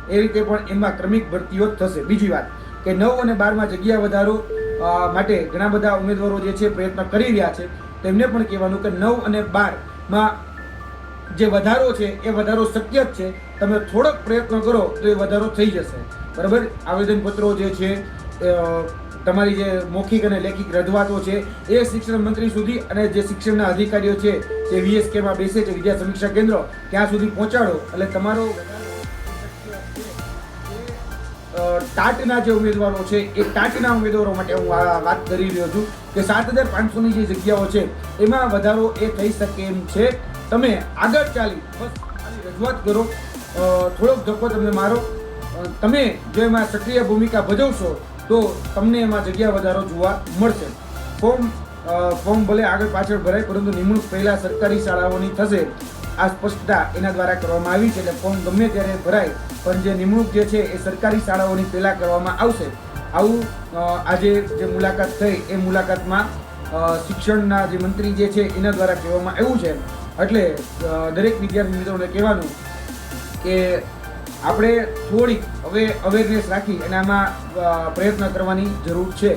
એ રીતે પણ એમાં ક્રમિક ભરતીઓ થશે. બીજી વાત કે 9 અને 12માં જગ્યા વધારો માટે ઘણા બધા ઉમેદવારો જે છે પ્રયત્ન કરી રહ્યા છે. તેમને પણ કહેવાનું કે 9 અને 12માં જે વધારો છે એ વધારો શક્ય જ છે. તમે થોડોક પ્રયત્ન કરો તો એ વધારો થઈ જશે. બરાબર. આવેદનપત્રો જે છે તમારી જે મૌખિક અને લેખિત રજૂઆતો છે એ શિક્ષણ મંત્રી સુધી અને જે શિક્ષણના અધિકારીઓ છે જે VSKમાં બેસે છે, વિદ્યા સમીક્ષા કેન્દ્રો, ત્યાં સુધી પહોંચાડો. એટલે તમારો ટાટના જે ઉમેદવારો છે એ ટાટના ઉમેદવારો માટે હું આ વાત કરી રહ્યો છું કે 7500ની જે જગ્યાઓ છે એમાં વધારો એ થઈ શકે એમ છે. તમે આગળ ચાલી બસ રજૂઆત કરો, થોડોક ધક્કો તમને મારો, તમે જો એમાં સક્રિય ભૂમિકા ભજવશો તો તમને એમાં જગ્યા વધારો જોવા મળશે. ફોર્મ ભલે આગળ પાછળ ભરાય, પરંતુ નિમણૂક પહેલા સરકારી શાળાઓની થશે. આ સ્પષ્ટતા એના દ્વારા કરવામાં આવી છે. એટલે ફોર્મ ગમે ત્યારે ભરાય, પણ જે નિમણૂક જે છે એ સરકારી શાળાઓની પહેલા કરવામાં આવશે. આવું આજે જે મુલાકાત થઈ એ મુલાકાતમાં શિક્ષણના જે મંત્રી જે છે એના દ્વારા કહેવામાં આવ્યું છે. એટલે દરેક વિદ્યાર્થી મિત્રોને કહેવાનું કે આપણે થોડીક હવે અવેરનેસ રાખી અને આમાં પ્રયત્ન કરવાની જરૂર છે.